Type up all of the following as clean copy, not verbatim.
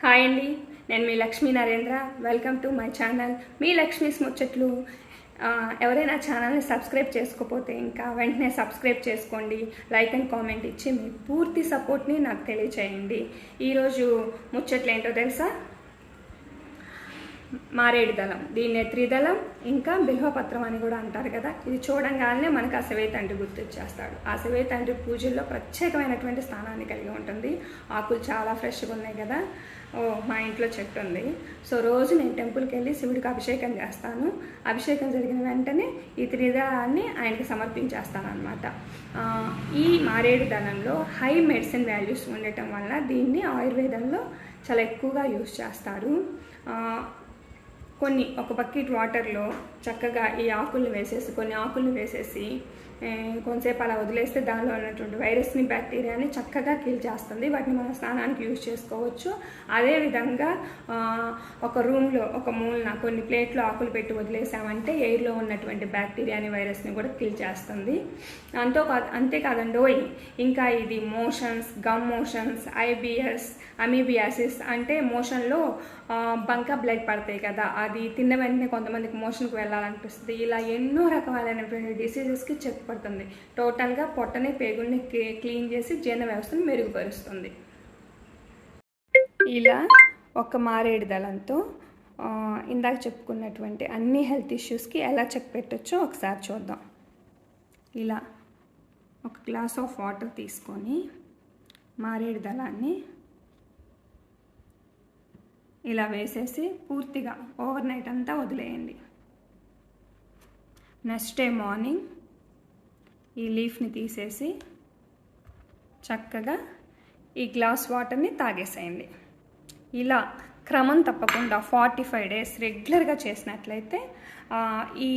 Hi అండి, నేను మీ Lakshmi Narendra. Welcome to my channel మీ లక్ష్మీస్ ముచ్చట్లు. ఎవరైనా ఛానల్ని సబ్స్క్రైబ్ చేసుకోకపోతే ఇంకా వెంటనే సబ్స్క్రైబ్ చేసుకోండి. లైక్ అండ్ కామెంట్ ఇచ్చి మీ పూర్తి సపోర్ట్ని నాకు తెలియచేయండి. ఈరోజు ముచ్చట్లు ఏంటో తెలుసా? మారేడు దళం, దీన్నే త్రిదళం, ఇంకా బిల్వపత్రం అని కూడా అంటారు కదా. ఇది చూడంగానే మనకు ఆ శివయ్య తండ్రి గుర్తొచ్చేస్తాడు. ఆ శివయ్య తండ్రి పూజల్లో ప్రత్యేకమైనటువంటి స్థానాన్ని కలిగి ఉంటుంది. ఆకులు చాలా ఫ్రెష్గా ఉన్నాయి కదా. మా ఇంట్లో చెట్టు ఉంది. సో రోజు నేను టెంపుల్కి వెళ్ళి శివుడికి అభిషేకం చేస్తాను. అభిషేకం జరిగిన వెంటనే ఈ త్రిదళాన్ని ఆయనకి సమర్పించేస్తాను అనమాట. ఈ మారేడు దళంలో హై మెడిసిన్ వాల్యూస్ ఉండటం వల్ల దీన్ని ఆయుర్వేదంలో చాలా ఎక్కువగా యూజ్ చేస్తారు. ఒక బకెట్ వాటర్లో చక్కగా ఈ ఆకుల్ని వేసేసి, కొన్ని ఆకుల్ని వేసేసి కొంతసేపు అలా వదిలేస్తే దానిలో ఉన్నటువంటి వైరస్ని, బ్యాక్టీరియాని చక్కగా కిల్ చేస్తుంది. వాటిని మనం స్నానానికి యూజ్ చేసుకోవచ్చు. అదేవిధంగా ఒక రూమ్లో ఒక మూలన కొన్ని ప్లేట్లో ఆకులు పెట్టి వదిలేసామంటే ఎయిర్లో ఉన్నటువంటి బ్యాక్టీరియాని, వైరస్ని కూడా కిల్ చేస్తుంది. అంతేకాదండి, ఇంకా ఇది motions, gum motions, IBS, amoebiasis అంటే మోషన్లో బంక బ్లడ్ పడతాయి కదా, అది తిన్న వెంటనే కొంతమందికి మోషన్కి వెళ్ళాలనిపిస్తుంది. ఇలా ఎన్నో రకాలైనటువంటి డిసీజెస్కి చెక్ పడుతుంది. టోటల్గా పొట్టని, పేగుల్ని క్లీన్ చేసి జీర్ణ వ్యవస్థను మెరుగుపరుస్తుంది. ఇలా ఒక మారేడు దళంతో ఇందాక చెప్పుకున్నటువంటి అన్ని హెల్త్ ఇష్యూస్కి ఎలా చెక్ పెట్టచ్చో ఒకసారి చూద్దాం. ఇలా ఒక గ్లాస్ ఆఫ్ వాటర్ తీసుకొని మారేడు దళాన్ని ఇలా వేసేసి పూర్తిగా ఓవర్ నైట్ అంతా వదిలేయండి. నెక్స్ట్ డే మార్నింగ్ ఈ లీఫ్ని తీసేసి చక్కగా ఈ గ్లాస్ వాటర్ని తాగేసేయండి. ఇలా క్రమం తప్పకుండా 45 days రెగ్యులర్గా చేసినట్లయితే ఈ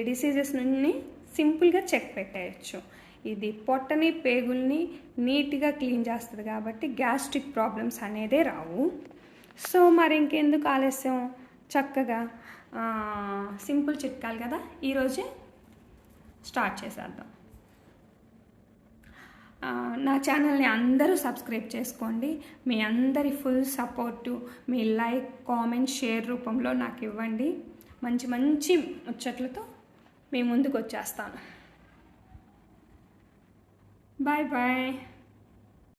డిసీజెస్ నుండి సింపుల్గా చెక్ పెట్టేయచ్చు. ఇది పొట్టని, పేగుల్ని నీట్గా క్లీన్ చేస్తుంది కాబట్టి గ్యాస్ట్రిక్ ప్రాబ్లమ్స్ అనేదే రావు. సో మరి ఇంకెందుకు ఆలస్యం, చక్కగా సింపుల్ చిట్కాలు కదా, ఈరోజే స్టార్ట్ చేసేద్దాం. నా ఛానల్ని అందరూ సబ్స్క్రైబ్ చేసుకోండి. మీ అందరి ఫుల్ సపోర్టు, మీ లైక్, కామెంట్, షేర్ రూపంలో నాకు ఇవ్వండి. మంచి మంచి ముచ్చట్లతో మీ ముందుకు వచ్చేస్తాను. Bye bye.